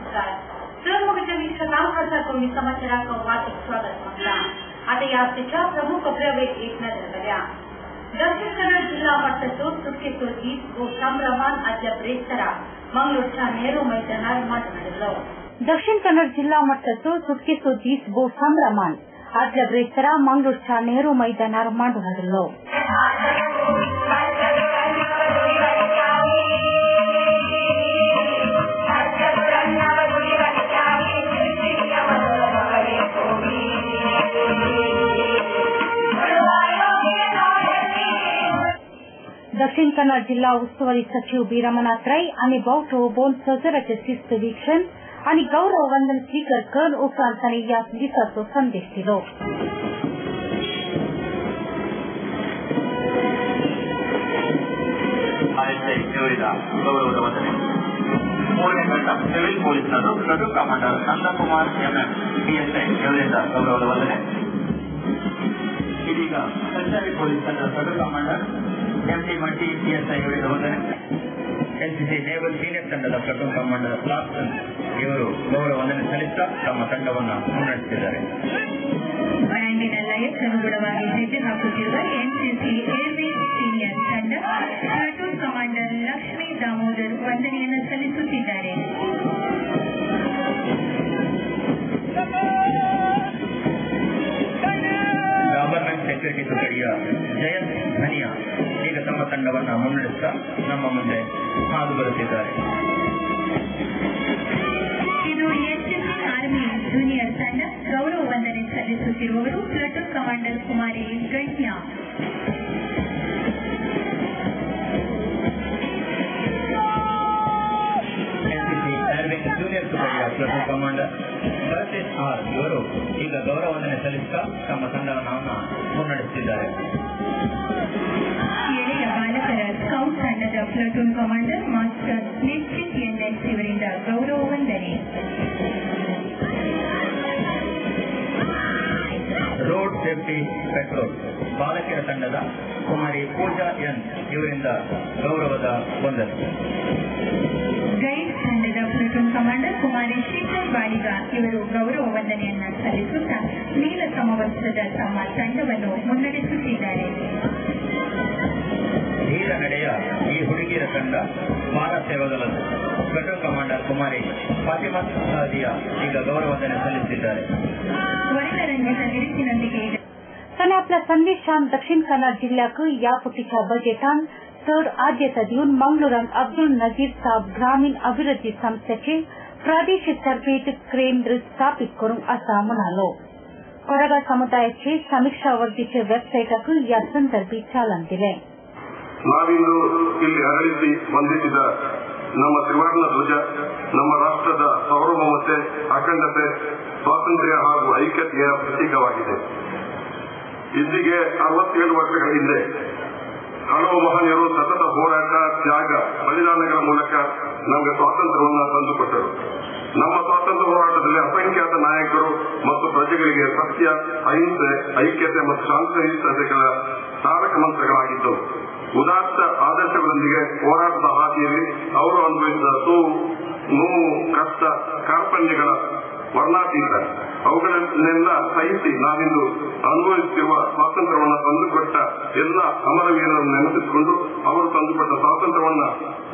नमस्कार. वीर शतांकाचा तुम्ही समाचारात वाचक स्वागत म्हटला. आता या आजच्या प्रमुख खबरांवर एक नजर करूया. दक्षिण कन्नड जिल्हा मಟ್ಟದ್ದು ಸುಕ್ಕಿಸುದ್ದಿ ಸಂಭ್ರಮಾನ್ ಅದ್ಯ ಬೇಸರ ಮಂಗಳೂರಿನ ನೆಹರು ಮೈದಾನ ಮಾತನಾಡಿದರು. ದಕ್ಷಿಣ ಕನ್ನಡ ಜಿಲ್ಲಾ ಮಟ್ಟದ್ದು ಸುಕ್ಕಿಸುದ್ದಿ ಸಂಭ್ರಮಾನ್ ಅದ್ಯ ಬೇಸರ ಮಂಗಳೂರಿನ ನೆಹರು ಮೈದಾನ ಮಾತನಾಡಿದರು. दक्षिण कन्नड जिल्हा उस्तुवारी सचिव बीरमनाथ राय आणि बावटो बोन सजराचे शिस्तवीक्षण आणि गौरव वंदन स्वीकार करून उपरांतांनी या दिवसाचो संदेश दिलो. ಗೌರವದ ವಂದನೆ. ಮೂರನೇ ಘಟ್ಟ ಸಿವಿಲ್ ಪೊಲೀಸ್ನರು platoon commander Nandakumar MM PSI ಇವರಿಂದ ಗೌರವದ ವಂದನೆ. ಇದೀಗ ಸಂಚಾರಿ ಪೊಲೀಸ್ ತಂಡ ಪ್ಲಟೂನ್ ಕಮಾಂಡರ್ ಎಂಟಿ ಮಟ್ಟಿ ಪಿಎಸ್ಐ ಇವರಿಂದ ವಂದನೆ. ಎನ್ಸಿಸಿ ನೇವಲ್ ಸೀನಿಯರ್ ತಂಡದ ಪ್ಲಟೂನ್ ಕಮಾಂಡರ್ ಲಾಸ್ಟನ್ ಇವರು ಗೌರವ ವಂದನೆ ಸಲ್ಲಿಸುತ್ತಾ ತಮ್ಮ ತಂಡವನ್ನು ಮುನ್ನಡೆಸುತ್ತಿದ್ದಾರೆ. ಅನುಗುಣವಾಗಿ ಹೆಜ್ಜೆ ಹಾಕುತ್ತಿರುವ ಎನ್ಸಿಸಿ ಏರ್ವೇಸ್ ಸೀನಿಯರ್ ತಂಡ ಪ್ಲಟೂನ್ ಕಮಾಂಡರ್ ಲಕ್ಷ್ಮೀ ದಾಮೋದರ್ ವಂದನೆಯನ್ನು ಸಲ್ಲಿಸುತ್ತಿದ್ದಾರೆ. ಗವರ್ಮೆಂಟ್ ಸೆಕ್ಯೂರಿಟಿ ತುಕಡಿಯ ಜಯಂತ್ ಧನಿಯಾ ಈಗ ತಮ್ಮ ತಂಡವನ್ನು ಮುನ್ನಡೆಸುತ್ತಾ ನಮ್ಮ ಮುಂದೆ ಹಾದು ಬರುತ್ತಿದ್ದಾರೆ. ಇದು ಎನ್ಸಿಸಿ ಆರ್ಮಿ ಜೂನಿಯರ್ ತಂಡ ಗೌರವ ವಂದನೆ ಸಲ್ಲಿಸುತ್ತಿರುವವರು ಪ್ಲಟೂನ್ ಕಮಾಂಡರ್ ಕುಮಾರಿ ಗಣ್ಯ. ಎನ್ಸಿಸಿ ಆರ್ಮಿ ಜೂನಿಯರ್ ತುಕಡಿಯ ಪ್ಲಟೂನ್ ಕಮಾಂಡರ್ ಭರತೇಶ್ ಆರ್ ಇವರು ಈಗ ಗೌರವ ವಂದನೆ ಸಲ್ಲಿಸುತ್ತಾ ತಮ್ಮ ತಂಡವನ್ನು ಮುನ್ನಡೆಸುತ್ತಿದ್ದಾರೆ. ಎಳೆಯ ಬಾಲಕರ ಸ್ಕೌಟ್ ತಂಡದ ಪ್ಲಟೂನ್ ಕಮಾಂಡರ್ ಮಾಸ್ಟರ್ ನಿಶ್ಚಿತ್ ಎನ್ಎಸ್ ಇವರಿಂದ ಗೌರವ ವಂದನೆ. ರೋಡ್ ಸೇಫ್ಟಿ ಪೆಟ್ರೋಲ್ ಬಾಲಕಿಯರ ತಂಡದ ಕುಮಾರಿ ಪೂಜಾ ಎನ್ ಇವರಿಂದ ಗೌರವದ ವಂದನೆ. ಗೈಡ್ ತಂಡದ ಪ್ಲಟೂನ್ ಕಮಾಂಡರ್ ಕುಮಾರಿ ಶೀತಲ್ ಬಾಳಿಗ ಇವರು ಗೌರವ ವಂದನೆಯನ್ನು ಸಲ್ಲಿಸುತ್ತಾ ನೀಲ ಸಮವಸ್ತ್ರದ ತಮ್ಮ ತಂಡವನ್ನು ಮುನ್ನಡೆಸುತ್ತಿದ್ದಾರೆ. ಧೀರ ನಡೆಯ ಈ ಹುಡುಗಿಯರ ತಂಡ ಬಾಲ ಸೇವಾದಳದ ಪ್ಲಟೂನ್ ಕಮಾಂಡರ್ ಕುಮಾರಿ ಫಾತಿಮಾ ಸಾದಿಯಾ ಈಗ ಗೌರವ ವಂದನೆ ಸಲ್ಲಿಸುತ್ತಿದ್ದಾರೆ. ವರ್ಣರಂಜಿತ ನಿರೀಕ್ಷಿನೊಂದಿಗೆ पण आपल्या संदेशान दक्षिण कन्नड जिल्ह्याक यापुटीच्या बजेटान चड आद्यता दिवन मंगळुरान अब्दुल नजीर साहब ग्रामीण अभिवृद्धी संस्थेचे प्रादेशिक तर्फेत केंद्र स्थापित करूंक असा म्हणालो. कोरगा समुदायाचे समीक्षा वरदीचे ವೆಬ್ಸೈಟ್ या संदर्भी ಚಾಲನೆ दिले. ನಾವಿಂದು ಇಲ್ಲಿ ಅರಳಿಸಿ ಬಂಧಿಸಿದ ನಮ್ಮ ತ್ರಿವರ್ಣ ಧ್ವಜ ನಮ್ಮ ರಾಷ್ಟ್ರದ ಸಾರ್ವಭೌಮತೆ, ಅಖಂಡತೆ, ಸ್ವಾತಂತ್ರ್ಯ ಹಾಗೂ ಐಕ್ಯತೆಯ ಪ್ರತೀಕವಾಗಿದೆ. ಇಂದಿಗೆ 67 ವರ್ಷಗಳ ಹಿಂದೆ ಹಲವು ಮಹನೀಯರು ಸತತ ಹೋರಾಟ, ತ್ಯಾಗ, ಬಲಿದಾನಗಳ ಮೂಲಕ ನಮಗೆ ಸ್ವಾತಂತ್ರ್ಯವನ್ನು ತಂದುಕೊಟ್ಟರು. ನಮ್ಮ ಸ್ವಾತಂತ್ರ್ಯ ಹೋರಾಟದಲ್ಲಿ ಅಸಂಖ್ಯಾತ ನಾಯಕರು ಮತ್ತು ಪ್ರಜೆಗಳಿಗೆ ಸತ್ಯ, ಅಹಿಂಸೆ, ಐಕ್ಯತೆ ಮತ್ತು ಶಾಂತಿಯುತತೆಗಳ ತಾರಕ ಮಂತ್ರಗಳಾಗಿದ್ದವು. ಉದಾತ್ತ ಆದರ್ಶಗಳೊಂದಿಗೆ ಹೋರಾಟದ ಹಾದಿಯಲ್ಲಿ ಅವರು ಅನುಭವಿಸಿದ ನೋವು, ಕಷ್ಟ, ಕಾರ್ಪಣ್ಯಗಳ ವರ್ಣಾತೀತ ಅವುಗಳನ್ನೆಲ್ಲ ಸಹಿಸಿ ನಾವಿಂದು ಅನುಭವಿಸುತ್ತಿರುವ ಸ್ವಾತಂತ್ರ್ಯವನ್ನು ತಂದುಕೊಟ್ಟ ಎಲ್ಲ ಅಮರವೀರರನ್ನು ನೆನಪಿಸಿಕೊಂಡು ಅವರು ತಂದುಕೊಟ್ಟ ಸ್ವಾತಂತ್ರ್ಯವನ್ನು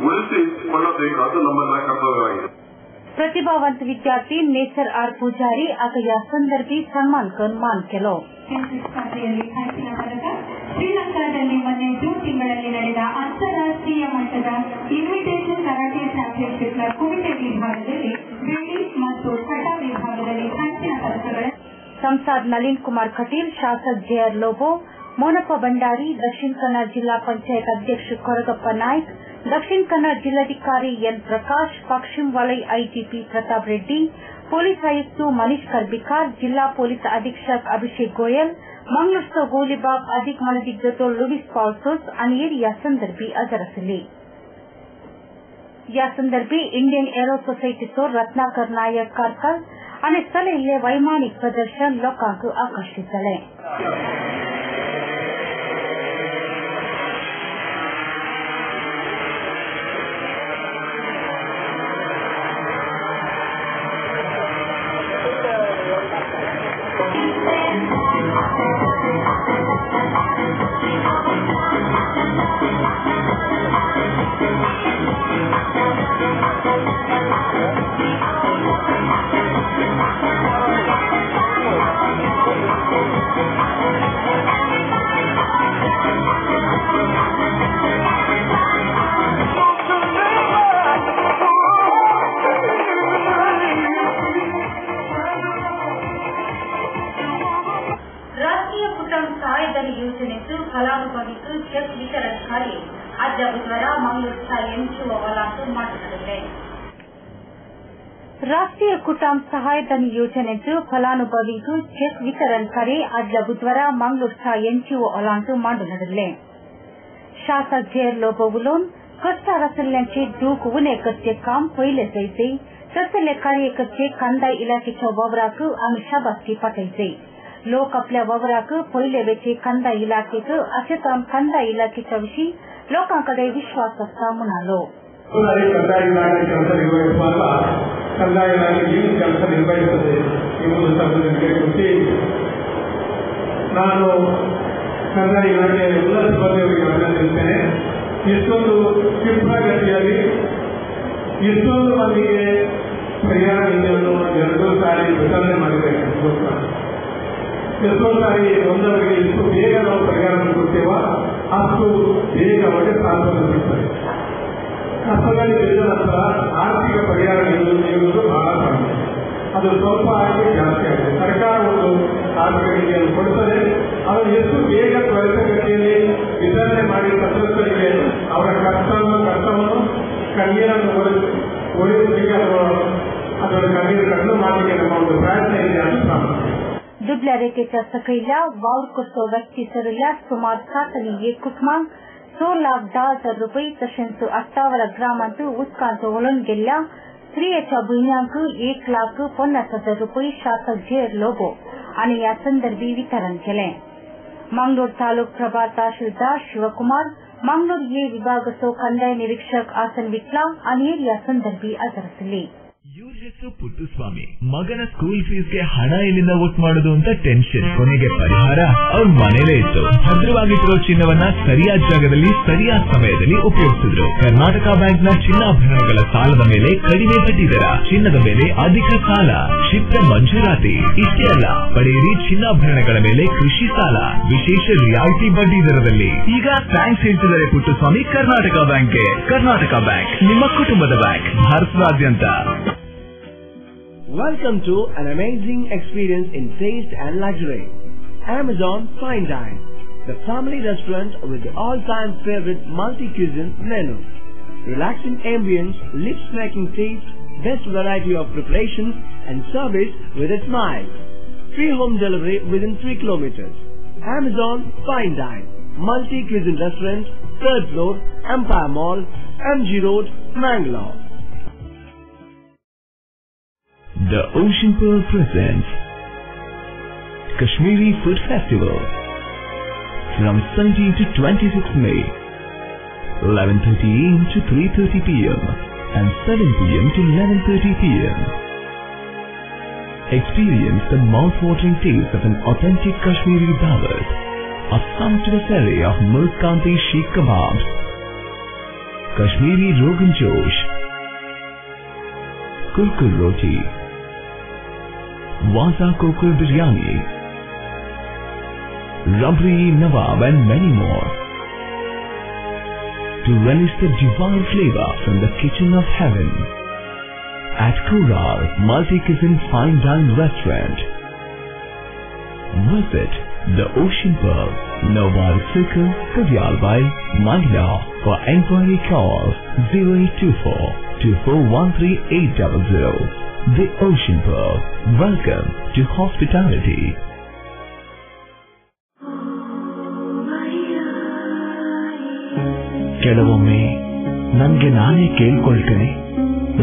ಉಳಿಸಿಕೊಳ್ಳಬೇಕು. ಅದು ನಮ್ಮೆಲ್ಲ ಕರ್ತವ್ಯವಾಗಿದೆ. प्रतिभावंत विद्यार्थी नेसर आर पुजारी आता या संदर्भी सन्मान करून मान केलो. ಸ್ಪರ್ಧೆಯಲ್ಲಿ ಕಂಚಿನ ಪದಕ ಶ್ರೀಲಂಕಾದಲ್ಲಿ ಮೊನ್ನೆ ಜೂನ್ ತಿಂಗಳಲ್ಲಿ ನಡೆದ ಅಂತಾರಾಷ್ಟ್ರೀಯ ಮಟ್ಟದ ಇನ್ವಿಟೇಷನ್ ಕರಾಟೆ ಚಾಂಪಿಯನ್ಶಿಪ್ನ ಕುಮಿಟೆ ವಿಭಾಗದಲ್ಲಿ ಬೆಳ್ಳಿ ಮತ್ತು ಪಟ ವಿಭಾಗದಲ್ಲಿ ಕಂಚಿನ ಪದಕಗಳ संसद नलिन कुमार कटील, शासक जेआर लोबो, मोनप्पा भंडारी, दक्षिण कन्नड जिल्हा पंचायत अध्यक्ष कोरगप्पा नाईक, दक्षिण कन्नड जिल्हाधिकारी एन प्रकाश, पश्चिम वलय आईजीपी प्रताप रेड्डी, पोलीस आयुक्त मनीष करबिकार, जिल्हा पोलीस अधीक्षक अभिषेक गोयल, मंगळूरचो गोलीबाग अधिक मनदिग्गजो लुईस पॉल्सोस आणि या संदर्भी हजर आसले. या संदर्भी इंडियन एरो सोसायटीचो रत्नाकर नायक कारकल आणि स्थळिल्ले वैमानिक प्रदर्शन लोकांक आकर्षित जाले. ಯೋಜನೆಗೂ ಫಲಾನುಭವಿಗೂ ಚೆಕ್ ವಿತರಣೆ ಕಾರ್ಯ ಅಜ್ಜ ಬುಧವಾರ ಮಂಗಳೂರು ಎನ್ಜಿಒ ವಲಾಂತು ಮಾತನಾಡಿದೆ. ರಾಷ್ಟ್ರೀಯ ಕುಟುಂಬ ಸಹಾಯಧನ ಯೋಜನೆಗೂ ಫಲಾನುಭವಿಗೂ ಚೆಕ್ ವಿತರಣೆ ಕಾರ್ಯ ಅಜ್ಜ ಬುಧವಾರ ಮಂಗಳೂರು ಎನ್ಜಿಒ वलांतू मांडून शासक जेर लोबोवलोन कच्चा रचल्याचे दूक उणे कच्चे काम पहिले जायचे तसले कार्य कच्चे कंदाय इलाक्याच्या वावराक आम्ही शाबासकी पाठवायचे. लोक आपल्या वावराक पहिले वेळचे कंदाय इलाकेक असे काम कंदाय इलाक्याच्या विषयी लोकांकडे विश्वास असता म्हणालो. ಕಂದಾಯ ಇಲಾಖೆ ಕೆಲಸ ನಿರ್ವಹಿಸುವಾಗ ಕಂದಾಯ ಇಲಾಖೆ ಏನು ಕೆಲಸ ನಿರ್ವಹಿಸುತ್ತದೆ ಎಂಬುದು ಸಂಬಂಧಕ್ಕೆ ಗೊತ್ತೇ ಇಲ್ಲ. ನಾನು ಕಂದಾಯ ಇಲಾಖೆಯ ಎಲ್ಲ ಸಿಬ್ಬಂದಿಯವರಿಗೆ ಅಭಿನಂದಿಸುತ್ತೇನೆ. ಇಷ್ಟೊಂದು ಕ್ಷಿಪ್ರಗತಿಯಲ್ಲಿ ಇಷ್ಟೊಂದು ಮಂದಿಗೆ ಪರಿಹಾರ ನಿಧಿಯನ್ನು 2 ಸಾರಿ ವಿತರಣೆ ಮಾಡಬೇಕು. ಎಷ್ಟೋ ಸಾರಿ ಒಂದವರಿಗೆ ಇಷ್ಟು ಬೇಗ ನಾವು ಪರಿಹಾರ ಕೊಡ್ತೇವ ಅಷ್ಟು ಬೇಗ ಅವರಿಗೆ ಸಾಂತ್ವನ ಸಿಗ್ತದೆ. ಕಷ್ಟದಲ್ಲಿ ಬಿದ್ದ ನಂತರ ಆರ್ಥಿಕ ಪರಿಹಾರ ನೀಡುವುದು ಬಹಳ ಕಡಿಮೆ. ಅದು ಸ್ವಲ್ಪ ಆಗಿ ಜಾಸ್ತಿ ಆಗಿದೆ. ಸರ್ಕಾರ ಒಂದು ಆರ್ಥಿಕ ನಿಧಿಯನ್ನು ಕೊಡುತ್ತದೆ. ಅದು ಎಷ್ಟು ಬೇಗ ತ್ವರಿತಗತಿಯಲ್ಲಿ ವಿತರಣೆ ಮಾಡಿ ಸಂತ್ರಸ್ತರಿಗೆ ಅವರ ಕಷ್ಟವನ್ನು ಕಣ್ಣೀರನ್ನು ಒಡೆಯುವುದಕ್ಕೆ ಅದರ ಕಣ್ಣೀರು ಕಡಿಮೆ ಮಾಡಲಿಕ್ಕೆ ನಮ್ಮ ಒಂದು ಪ್ರಯತ್ನ ಇದೆ ಅದು ಪ್ರಾರಂಭ. दुबल्या रेखेच्या सकैल्या वावर करतो व्यक्ती सरल्या सुमार 7 कुटुंबांक 16,10,000 रुपये तशेंच 58 ग्रामांत उदकांत वळून गेल्ल्या स्त्रियेच्या भयण्यांक 1,50,000 रुपये शासक जेर लोबो आनी ह्या संदर्भी वितरण केले. मंगळूर तालूक प्रभार तहसीलदार शिवकुमार, मंगळूर ए विभागाचो कंदाय निरीक्षक आसन विट्ला आनी ह्या संदर्भी हजर आसली. ಇವ್ರ ಹೆಸರು ಪುಟ್ಟಸ್ವಾಮಿ. ಮಗನ ಸ್ಕೂಲ್ ಫೀಸ್ಗೆ ಹಣ ಎಲ್ಲಿಂದ ಒಟ್ಟು ಮಾಡೋದು ಅಂತ ಟೆನ್ಷನ್. ಕೊನೆಗೆ ಪರಿಹಾರ ಅವ್ರ ಮನೇಲೇ ಇತ್ತು. ಭದ್ರವಾಗಿಟ್ಟಿರೋ ಚಿನ್ನವನ್ನ ಸರಿಯಾದ ಜಾಗದಲ್ಲಿ ಸರಿಯಾದ ಸಮಯದಲ್ಲಿ ಉಪಯೋಗಿಸಿದ್ರು. ಕರ್ನಾಟಕ ಬ್ಯಾಂಕ್ನ ಚಿನ್ನಾಭರಣಗಳ ಸಾಲದ ಮೇಲೆ ಕಡಿಮೆ ಬಡ್ಡಿ ದರ, ಚಿನ್ನದ ಮೇಲೆ ಅಧಿಕ ಸಾಲ, ಕ್ಷಿಪ್ರ ಮಂಜೂರಾತಿ. ಇಷ್ಟೇ ಅಲ್ಲ, ಪಡೆಯಿರಿ ಚಿನ್ನಾಭರಣಗಳ ಮೇಲೆ ಕೃಷಿ ಸಾಲ ವಿಶೇಷ ರಿಯಾಯಿತಿ ಬಡ್ಡಿ ದರದಲ್ಲಿ. ಈಗ ಥ್ಯಾಂಕ್ಸ್ ಹೇಳ್ತಿದ್ದಾರೆ ಪುಟ್ಟಸ್ವಾಮಿ ಕರ್ನಾಟಕ ಬ್ಯಾಂಕ್ಗೆ. ಕರ್ನಾಟಕ ಬ್ಯಾಂಕ್ ನಿಮ್ಮ ಕುಟುಂಬದ ಬ್ಯಾಂಕ್, ಭಾರತದಾದ್ಯಂತ. Welcome to an amazing experience in taste and luxury. Amazon Fine Dine, the family restaurant with the all-time favorite multi-cuisine menu. Relaxing ambience, lip-smacking taste, best variety of preparation and service with a smile. Free home delivery within 3 kilometers. Amazon Fine Dine, multi-cuisine restaurant, 3rd floor, Empire Mall, MG Road, Mangalore. The Ocean Pearl presents Kashmiri Food Festival from 17 to 26 May, 11:30 AM to 3:30 PM and 7 PM to 11:30 PM. Experience the mouth-watering taste of an authentic Kashmiri dawat, a sumptuous array of milk kanti sheikh kebabs, Kashmiri Rogan Josh, Kurkur Roti, Waza Kokur Biryani, Rabri Nawab and many more. To relish the divine flavor from the kitchen of heaven at Kural Multi-Cuisine Fine Dine Restaurant. Visit the Ocean Pearl, Nawal Circle, Kadyalbai, Mangalore. For enquiry call 0824 2413 800. The Ocean Pearl. Welcome to hospitality. ಕೆಲವೊಮ್ಮೆ ನನಗೆ ನಾನೇ ಕೇಳ್ಕೊಳ್ತೇನೆ,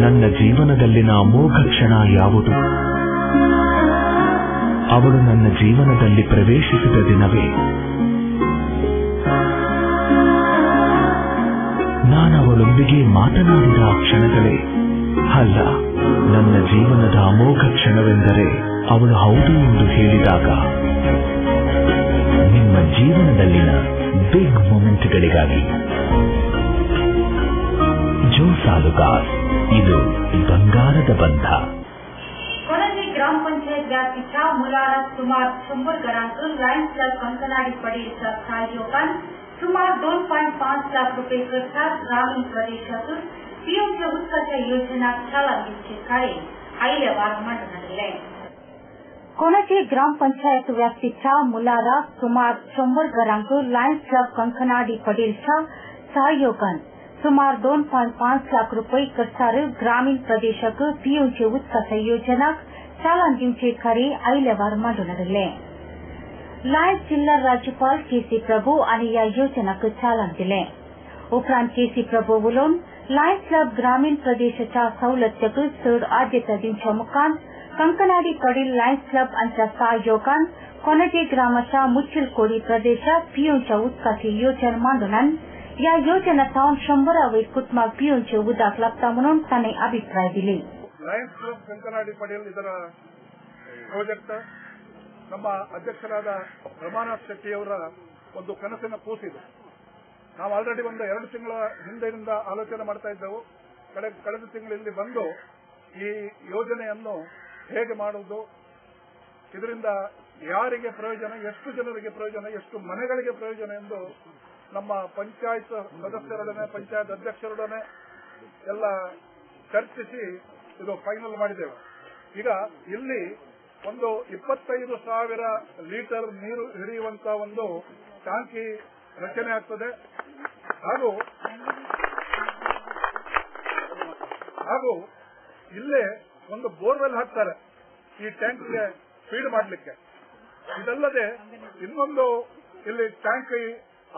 ನನ್ನ ಜೀವನದಲ್ಲಿನ ಅಮೋಘ ಕ್ಷಣ ಯಾವುದು? ಅವಳು ನನ್ನ ಜೀವನದಲ್ಲಿ ಪ್ರವೇಶಿಸಿದ ದಿನವೇ. ನಾನವಳೊಂದಿಗೆ ಮಾತನಾಡಿದ ಆ ಕ್ಷಣಗಳೇ? ಅಲ್ಲ, ನನ್ನ ಜೀವನದ ಅಮೋಘ ಕ್ಷಣವೆಂದರೆ ಅವಳು ಹೌದು ಎಂದು ಹೇಳಿದಾಗ. ನಿಮ್ಮ ಜೀವನದಲ್ಲಿನ ಬಿಗ್ ಮೊಮೆಂಟ್ಗಳಿಗಾಗಿ ಜೋಸಾಲುಗಾರ್, ಇದು ಬಂಗಾರದ ಬಂಧ. ಕೊಣಜಿ ಗ್ರಾಮ पंचायत व्याप्तीच्या मुलाला सुमार 100 घरांचं लायन्स क्लब कंकनाडी पडेलचा सहयोगान सुमार 2.5 लाख रुपये खर्चात ग्रामीण प्रदेशातून पीएमच्या उत्साच्या योजना चालवण्याचे कार्य आयल्यावार मांडण्यात आले. कोणाचे ग्रामपंचायत व्याप्तीच्या मुलाला सुमार 100 घरांचं लायन्स क्लब कंकनाडी पडेलच्या सहयोगान सुमार 2.5 लाख रुपये खर्चार ग्रामीण प्रदेशाक पीएमचे उत्साच्या योजनाक चालन दिवचे कार्य आयल्यावार मांडण्यात आले. लायन्स जिल्हा राज्यपाल केसी प्रभू आणि या योजनाक चालन दिले. उपरांत केसी प्रभू उलोवन लायन्स क्लब ग्रामीण प्रदेशाच्या सवलत्याक चड आद्यता दिवच्या मुखांत कंकनाडी पडेल लायन्स क्लब हांच्या सहयोगान कोणजे ग्रामाच्या मुच्छलकोडी प्रदेशात पीएमच्या उदकाची योजना मांडून या योजनेचा 100 वयर कुटुंबाक पीएमचे उदक लाभता म्हणून ताणे अभिप्राय दिले. ಲಯನ್ಸ್ ಕ್ಲಬ್ ಕಂಕನಾಡಿ ಪಡೆಯಲು ಇದರ ಪ್ರಾಜೆಕ್ಟ್ ನಮ್ಮ ಅಧ್ಯಕ್ಷರಾದ ರಮಾನಾಥ್ ಶೆಟ್ಟಿಯವರ ಒಂದು ಕನಸಿನ ಕೂಸಿದೆ. ನಾವು ಆಲ್ರೆಡಿ ಒಂದು 2 ತಿಂಗಳ ಹಿಂದೆಯಿಂದ ಆಲೋಚನೆ ಮಾಡ್ತಾ ಇದ್ದೆವು. ಕಳೆದ ತಿಂಗಳಲ್ಲಿ ಬಂದು ಈ ಯೋಜನೆಯನ್ನು ಹೇಗೆ ಮಾಡುವುದು, ಇದರಿಂದ ಯಾರಿಗೆ ಪ್ರಯೋಜನ, ಎಷ್ಟು ಜನರಿಗೆ ಪ್ರಯೋಜನ, ಎಷ್ಟು ಮನೆಗಳಿಗೆ ಪ್ರಯೋಜನ ಎಂದು ನಮ್ಮ ಪಂಚಾಯತ್ ಸದಸ್ಯರೊಡನೆ ಪಂಚಾಯತ್ ಅಧ್ಯಕ್ಷರೊಡನೆ ಎಲ್ಲ ಚರ್ಚಿಸಿ ಇದು ಫೈನಲ್ ಮಾಡಿದ್ದೇವೆ. ಈಗ ಇಲ್ಲಿ ಒಂದು 25,000 ಲೀಟರ್ ನೀರು ಹಿಡಿಯುವಂತಹ ಒಂದು ಟಾಂಕಿ ರಚನೆ ಆಗ್ತದೆ. ಹಾಗೂ ಇಲ್ಲೇ ಒಂದು ಬೋರ್ವೆಲ್ ಹಾಕ್ತಾರೆ ಈ ಟ್ಯಾಂಕ್ಗೆ ಫೀಡ್ ಮಾಡಲಿಕ್ಕೆ. ಇದಲ್ಲದೆ ಇನ್ನೊಂದು ಇಲ್ಲಿ ಟ್ಯಾಂಕ್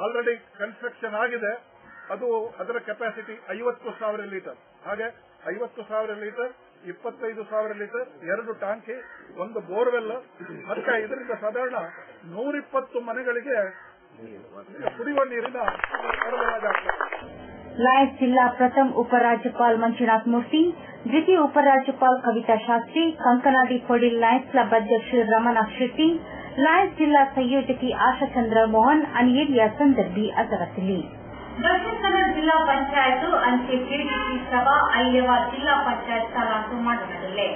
ಆಲ್ರೆಡಿ ಕನ್ಸ್ಟ್ರಕ್ಷನ್ ಆಗಿದೆ. ಅದರ ಕೆಪಾಸಿಟಿ 50,000 ಲೀಟರ್. ಹಾಗೆ 50,000 ಲೀಟರ್, 25,000 ಲೀಟರ್, 2 ಟಾಂಕಿ, ಒಂದು ಬೋರ್ವೆಲ್, ಮತ್ತೆ ಇದರಿಂದ ಸಾಧಾರಣ 120 ಮನೆಗಳಿಗೆ ಕುಡಿಯುವ ನೀರಿನ ಸರಬರಾಜಾಗ್ತದೆ. लायन्स जिल्हा प्रथम उपराज्यपाल मंजुनाथ मूर्ती, द्वितीय उपराज्यपाल कविता शास्त्री, कंकनाडी पडेल लायन्स क्लब अध्यक्ष रमानाथ शेट्टी, लायन्स जिल्हा संयोजकी आशा चंद्र मोहन आणि या संदर्भी हजर असली. दक्षिण कन्नड जिल्हा पंचायत अंचे केडीसी सभा आयल्यावार जिल्हा पंचायत सालांतू मांडण्यात.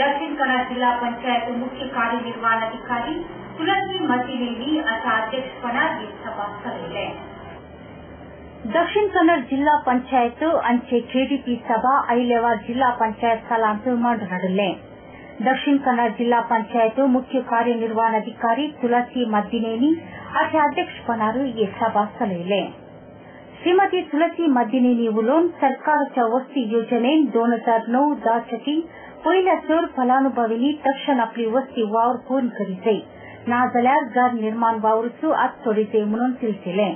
दक्षिण कन्नड जिल्हा पंचायत मुख्य कार्यनिर्वहणाधिकारी तुलसी मतीनेनी असा अध्यक्षपणा ही सभा चालवली. दक्षिण कन्नड जिल्हा पंचायत अंचे केडीपी सभा आयल्यावार जिल्हा पंचायत सालांतू मांडण्यात. दक्षिण कन्नड जिल्हा पंचायत मुख्य कार्यनिर्वहणाधिकारी तुलसी मतीनेनी अशा अध्यक्षपणान ही सभा चालवली. श्रीमती तुलसी मद्दिनेनी उलोवन सरकारच्या वस्ती योजनेन 2009-10 पहिल्या चड फलानुभवींनी तक्षण आपली वस्ती वावर पूर्ण करीचे, नाजाल्यार घर निर्माण वावरूच आत सोडीचे म्हणून तिळचिले.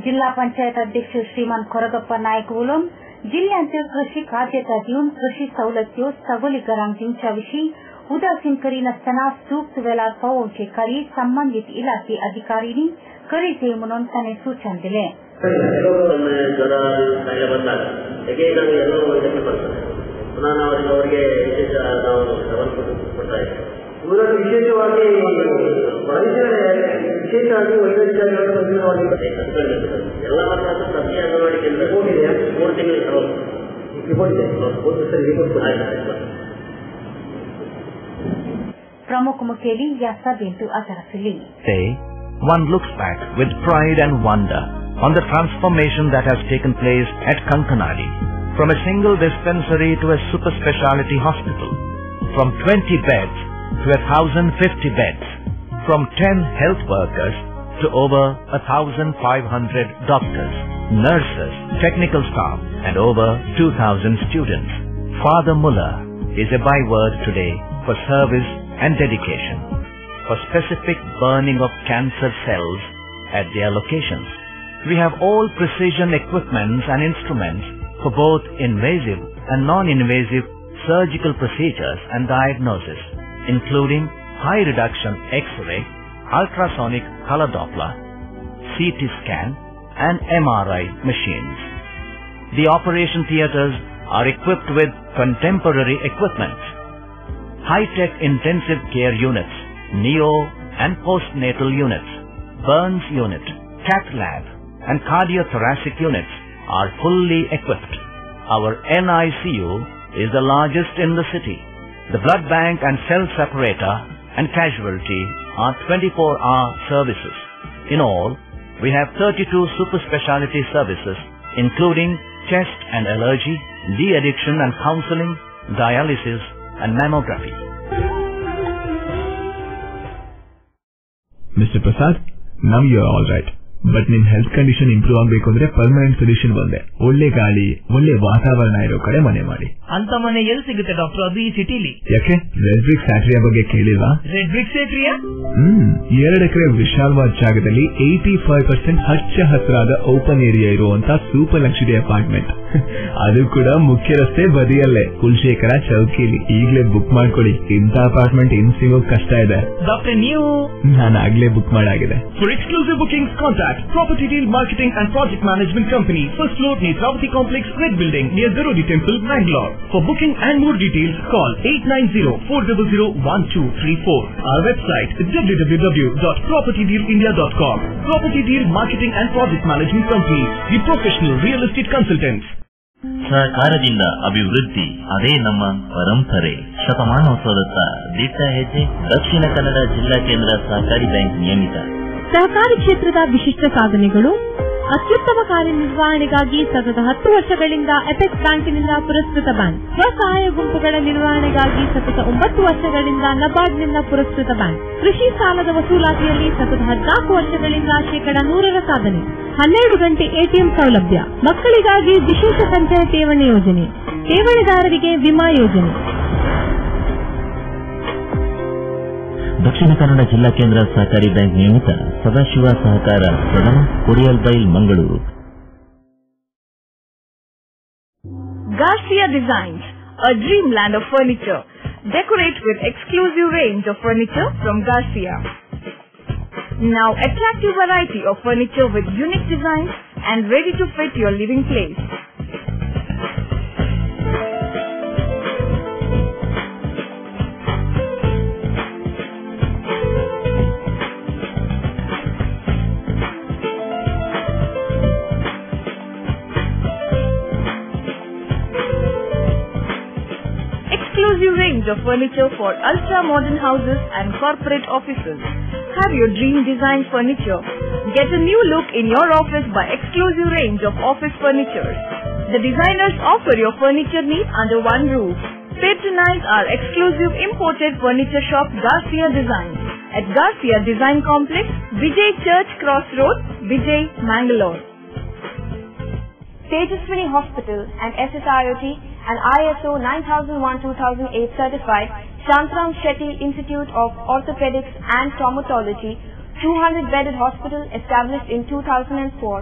जिल्हा पंचायत अध्यक्ष श्रीमान कोरगप्पा नायक उलोवन जिल्ह्यांत कृषीक आद्यता दिवन कृषी सवलत्यो सगोलीकरांक दिवच्या विशीं उदासीन करिनासतना सूक्त वेळार पावोवचे कार्य संबंधित इलाके अधिकाऱ्यांनी करीचे म्हणून ताणें सूचना दिलें. ಜ್ವರ ಕಾಯಿಲೆ ಬಂದಾಗ ಹೇಗಾಗಿ ಎಲ್ಲರೂ ಇದಕ್ಕೆ ಬರ್ತಾರೆ. ಪುನಃ ನಾವು ಅವರಿಗೆ ವಿಶೇಷ ನಾವು ಕೊಡ್ತಾ ಇದ್ದೇವೆ. ಇವರಲ್ಲಿ ವಿಶೇಷವಾಗಿ ವಿಶೇಷವಾಗಿ ವೈದ್ಯಾಧಿಕಾರಿಗಳು ಎಲ್ಲ ಮಾತ್ರ ಪ್ರತಿ ಅಂಗನವಾಡಿ ಕೇಂದ್ರ ಹೋಗಿದೆ. 3 ತಿಂಗಳಿಗೆ प्रमुख मुखेली या सभेत हजर असली. One looks back with pride and wonder on the transformation that has taken place at Kankanadi, from a single dispensary to a super speciality hospital, from 20 beds to 1,050 beds, from 10 health workers to over 1,500 doctors, nurses, technical staff and over 2,000 students. Father Muller is a byword today for service and dedication, for specific burning of cancer cells at their locations. We have all precision equipments and instruments for both invasive and non-invasive surgical procedures and diagnosis, including high reduction X-ray, ultrasonic color Doppler, CT scan and MRI machines. The operation theatres are equipped with contemporary equipment, high-tech intensive care units, neo and postnatal units, burns unit, cath lab and cardiothoracic units are fully equipped. Our NICU is the largest in the city. The blood bank and cell separator and casualty are 24-hour services. In all, we have 32 super specialty services, including chest and allergy, de-addiction and counseling, dialysis and mammography. Mr. Prasad, now you are all right. But ನಿಮ್ಮ health condition improve ಆಗಬೇಕು ಅಂದ್ರೆ permanent solution ಒಂದೇ, ಒಳ್ಳೆ ಗಾಳಿ ಒಳ್ಳೆ ವಾತಾವರಣ ಇರೋ ಕಡೆ ಮನೆ ಮಾಡಿ. ಅಂತ ಮನೆ ಎಲ್ಲಿ ಸಿಗುತ್ತೆ ಡಾಕ್ಟರ್? ಅದು ಈ ಸಿಟಿಲಿ. ಯಾಕೆ ರೆಡ್ ಬ್ರಿಕ್ಸ್ ಫ್ಯಾಕ್ಟರಿಯ ಬಗ್ಗೆ ಕೇಳಿಲ್ವಾ? Red BRICS ಫ್ಯಾಕ್ಟರಿಯಾ? 2 ಎಕರೆ ವಿಶಾಲವಾದ ಜಾಗದಲ್ಲಿ 85% ಹಚ್ಚ ಹಸಿರಾದ ಓಪನ್ ಏರಿಯಾ ಇರುವಂತ ಸೂಪರ್ ಲಕ್ಸುರಿ ಅಪಾರ್ಟ್ಮೆಂಟ್. ಅದು ಕೂಡ ಮುಖ್ಯ ರಸ್ತೆ ಬದಿಯಲ್ಲೇ, ಕುಲಶೇಖರ ಚೌಕಿಲಿ. ಈಗಲೇ ಬುಕ್ ಮಾಡ್ಕೊಳ್ಳಿ, ಇಂಥ ಅಪಾರ್ಟ್ಮೆಂಟ್ ಇನ್ ಸಿಗೋಕ್ ಕಷ್ಟ ಇದೆ. ಡಾಕ್ಟರ್ ನೀವು? ನಾನು ಆಗ್ಲೇ ಬುಕ್ ಮಾಡಾಗಿದೆ. For exclusive bookings contact Property Deal Marketing and Project Management Company, first floor, Netravati Complex, Red Building, near Zarodi Temple, Bangalore. For booking and more details, call 890-400-1234. Our website is www.propertydealindia.com. Property Deal Marketing and Project Management Company, the professional real estate consultants. ಸಹಕಾರದಿಂದ ಅಭಿವೃದ್ಧಿ, ಅದೇ ನಮ್ಮ ಪರಂಪರೆ. ಶತಮಾನೋತ್ಸವದತ್ತ ದಿಟ್ಟ ಹೆಜ್ಜೆ. ದಕ್ಷಿಣ ಕನ್ನಡ ಜಿಲ್ಲಾ ಕೇಂದ್ರ ಸಹಕಾರಿ ಬ್ಯಾಂಕ್ ನಿಯಮಿತ. ಸಹಕಾರಿ ಕ್ಷೇತ್ರದ ವಿಶಿಷ್ಟ ಸಾಧನೆಗಳು. ಅತ್ಯುತ್ತಮ ಕಾರ್ಯನಿರ್ವಹಣೆಗಾಗಿ ಸತತ 10 ವರ್ಷಗಳಿಂದ ಎಪೆಕ್ಸ್ ಬ್ಯಾಂಕಿನಿಂದ ಪುರಸ್ಕೃತ ಬ್ಯಾಂಕ್. ಸ್ವಸಹಾಯ ಗುಂಪುಗಳ ನಿರ್ವಹಣೆಗಾಗಿ ಸತತ 9 ವರ್ಷಗಳಿಂದ ನಬಾರ್ಡ್ನಿಂದ ಪುರಸ್ಕೃತ ಬ್ಯಾಂಕ್. ಕೃಷಿ ಸಾಲದ ವಸೂಲಾತಿಯಲ್ಲಿ ಸತತ 14 ವರ್ಷಗಳಿಂದ 100% ಸಾಧನೆ. 12 ಗಂಟೆ ಎಟಿಎಂ ಸೌಲಭ್ಯ. ಮಕ್ಕಳಿಗಾಗಿ ವಿಶೇಷ ಸಂಚಯ ಠೇವಣಿ ಯೋಜನೆ, ಠೇವಣಿದಾರರಿಗೆ ವಿಮಾ ಯೋಜನೆ. ದಕ್ಷಿಣ ಕನ್ನಡ ಜಿಲ್ಲಾ ಕೇಂದ್ರ ಸಹಕಾರಿ ಬ್ಯಾಂಕ್ ನಿಯಮಿತ ಸದಾಶಿವ ಸಹಕಾರ ಸದನ, Kodialbail, Mangaluru. Garcia Designs, a dreamland of furniture. Decorate with exclusive range of furniture from Garcia. Now attractive variety of furniture with unique designs and ready to fit your living place. Exclusive range of furniture for ultra-modern houses and corporate offices. Have your dream design furniture. Get a new look in your office by exclusive range of office furniture. The designers offer your furniture needs under one roof. Patronize our exclusive imported furniture shop Garcia Design at Garcia Design Complex, Vijay Church Cross Road, Vijay, Mangalore. Tejaswini Hospital and SSIOT and ISO 9001-2008 certified Shantram Shetty Institute of Orthopedics and Traumatology, 200-bedded hospital established in 2004,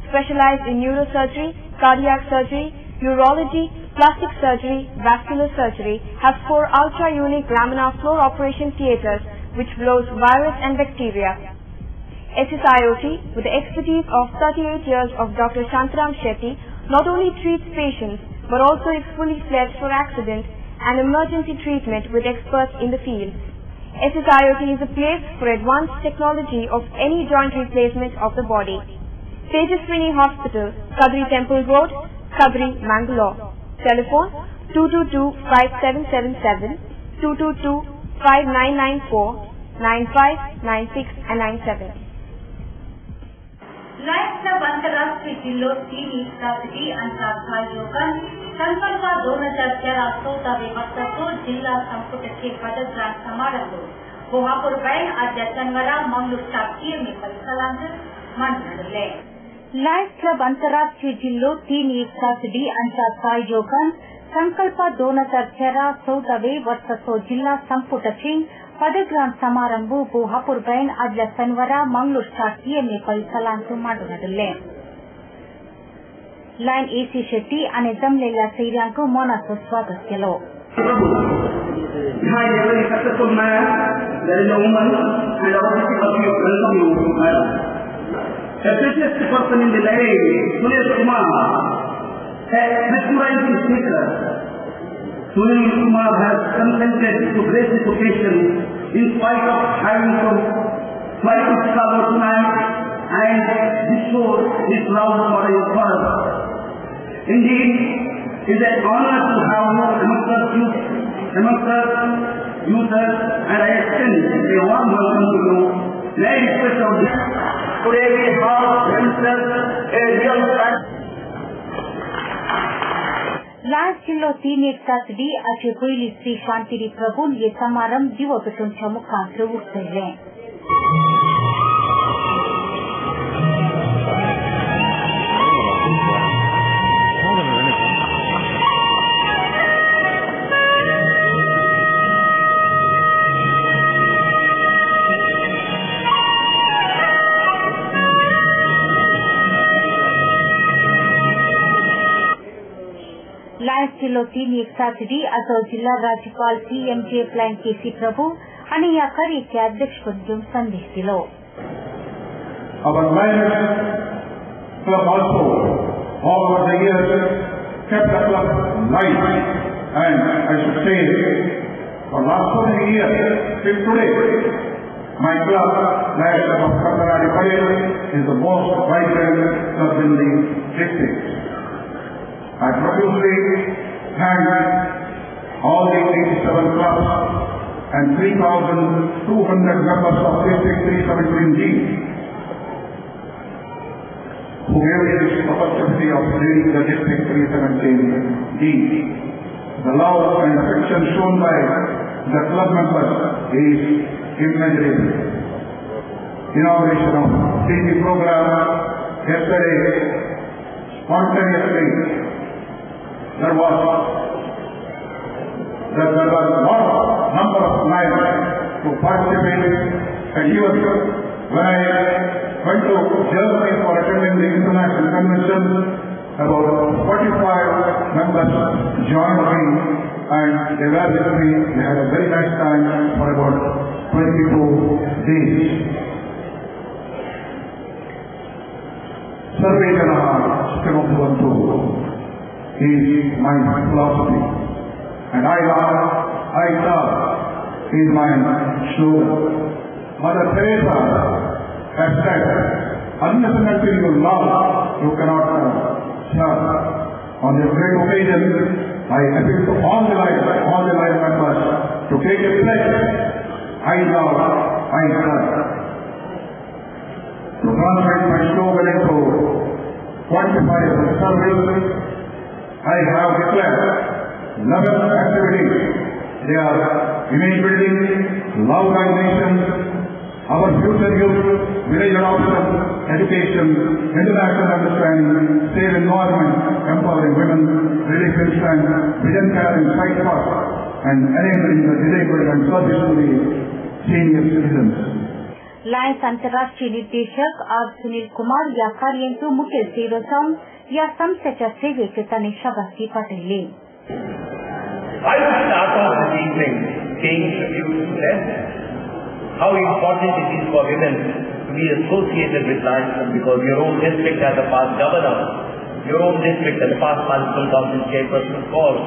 specialized in neurosurgery, cardiac surgery, urology, plastic surgery, vascular surgery, has 4 ultra-unique laminar floor operation theaters which blows virus and bacteria. SSIOT, with the expertise of 38 years of Dr. Shantram Shetty, not only treats patients but also is fully fledged for accident and emergency treatment with experts in the field. SSIOT is a place for advanced technology of any joint replacement of the body. Tejaswini Hospital, Kadri Temple Road, Kadri, Mangalore. Telephone 222-5777, 222-5994, 95, 96 and 97. Lions club अंतर्राष्ट्रीय जिल्लो 3 एकतासिटी अंतराधायोगन संकल्प 2013 वर्षाचो जिल्हा संपुटಕ್ಕೆ पदग्रहण समारंभ बोहापुर ban आज शनिवार मंगलूर शासकीय में परिसरांत मंडले. लायन्स क्लब अंतर्राष्ट्रीय जिल्लो 3 एकतासिटी अंतराधायोगन संकल्प 2013 वर्षाचो जिल्हा संपुटಕ್ಕೆ पदग्रहण समारंभ बोहापुर बैन आज शनिवार मंगलूर शासकीय में परिसरांत मंडले. लाइन एसी शेट्टी અને જમલેલા સૈર્યાંકો મોનાతో સ્વાગત કેલો. Behind every successful man, there is a woman, and our difficulty of welcome you, madam. The richest person in the land, Sunil Kumar, a mesmerizing speaker. Sunil Kumar has consented to grace this occasion in spite of having to fly to Chicago tonight and this shows his love for his father. Indeed, It is an honor to have you amongst us users, and I extend a warm welcome to you. May I request of this? Today we have themselves a real fact. Last जिल्लो 3 एक साथ D अचे कोइली श्री शांतिरी प्रभु ये समारंभ दिवो बटुन मुखांतर उठे Lions जिल्लो 3 एक साथ डी असो जिल्ला राज्यपाल CMJ प्लान KC प्रभु आणि या कार्यಕ್ಕೆ अध्यक्षपद संदेश दिलो. Our Lions Club also all over the years kept the club live, and I should say for last so many years till today my club, Lions Club of Kankanadi, is the most vibrant club in the district. I profusely thank all the 87 clubs and 3,200 members of District 317D who gave me this opportunity of leading the District 317D. The love and affection shown by the club members is immeasurable. Inauguration of TV program yesterday, spontaneously. There was a lot number of lions who participated, and even when I went to Germany for attending the international convention, about 45 members joined me, and they were with me. We had a very nice time for about 22 days. Sarve Jana Sukhino Bhavantu is my philosophy, and I love is my slogan. Mother Teresa has said, unless and until you love, you cannot serve. On this great occasion, I appeal to all the life members to take a pledge. I love, I serve. To translate my slogan into quantifiable service, I have declared 11 activities. They are image building, love organization, our future youth, village adoption, education, international understanding, safe environment, empowering women, religious and vision caring, fight for, and enabling the disabled and service to the senior citizens. Lions अंतर्राष्ट्रीय निर्देशक are Sunil Kumar या कार्यांचो मुखेल sero जावन या संस्थेच्या सेवेक तांणी शाबासकी पाठयली. I will start off this evening paying tribute to them. How important it is for women to be associated with Lions Club, because your own district has a past governor, your own district has a past municipal council chairperson of course,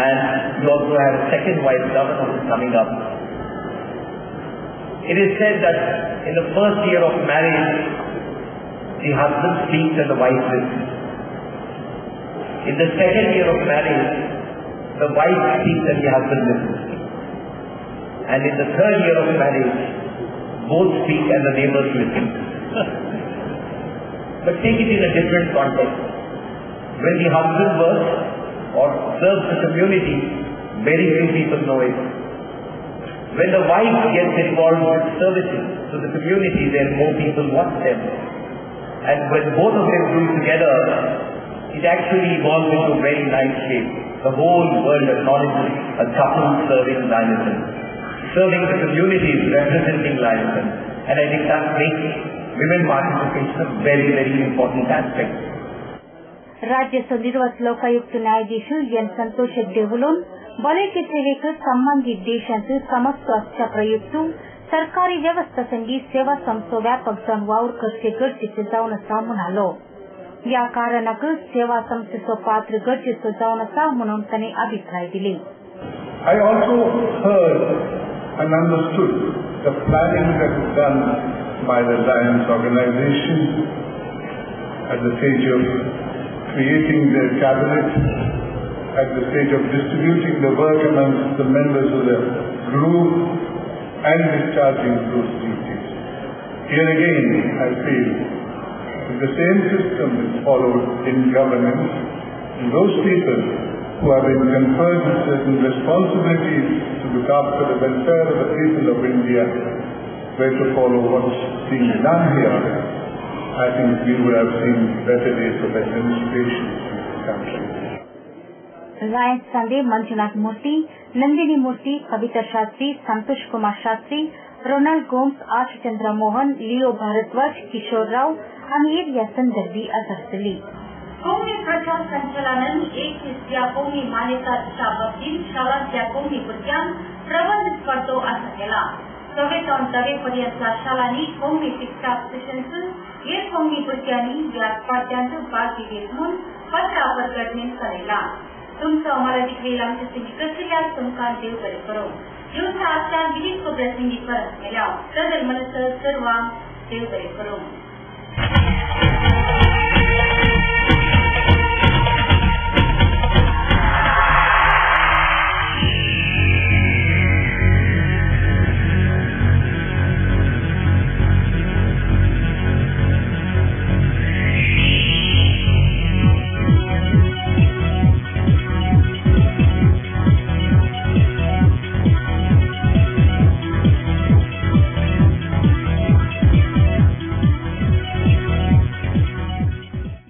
and you also have a second vice governor who is coming up. It is said that in the first year of marriage, the husband speaks and the wife listens. In the second year of marriage, the wife speaks and the husband listens. And in the third year of marriage, both speak and the neighbors listen. But take it in a different context. When the husband works or serves the community, very few people know it. When the wife gets involved with services to the community, then more people watch them. And when both of them do it together, it actually evolves into a very nice shape. The whole world acknowledges a couple serving Lionism, serving the communities, representing Lionism. And I think that makes women participation a very, very important aspect. राज्य निर्वाचित लोकायुक्त न्यायाधीश N संतोष देवलोन बलके सेवेक संबंधित देशांचे समस्त अच्छा प्रयुक्त सरकारी व्यवस्था संगी सेवा संस्था व्यापक जाऊन वावर करचे गरजेचे जाऊन असा म्हणालो. या कारणाक सेवा संस्थेचो पात्र गरजेचो जाऊन असा म्हणून त्याने अभिप्राय दिले. I also heard and understood the planning that was done by the Lions organization at the stage of creating their cabinet at the stage of distributing the work amongst the members of the group and discharging those duties. Here again, I feel that the same system is followed in governance, and those people who have been conferred with certain responsibilities to look after the welfare of the people of India were to follow what's being done here, I think we would have seen better days of administration in this country. Lions Sunday, Manjunath Murthy, Nandini Murthy, Kavita Shastri, Santosh Kumar Shastri, Ronald Gomes, Ash Chandra Mohan, Leo Bharadwaj, Kishore Rao आणि या संदर्भी असरतली कौमी प्रचार संचालन एक त्या कौमी मान्यता बाबतीत शाळांच्या कौमी भुरग्यांक प्रबंधित करतो असा केला 94 पर्यंतच्या शाळांनी कौमी शिक्षा सेशनसून हे कौमी भुरग्यांनी या पाठ्यांत भाग घेतले म्हणून पत्र प्रकटणे करेला तुमचं मला दिलेला आमच्या प्रक्रिया तुमकां देव बरें करो दिवसा आजच्या विविध प्रसंगी परत केल्या सदर मनस सर्वांक देव बरें करो.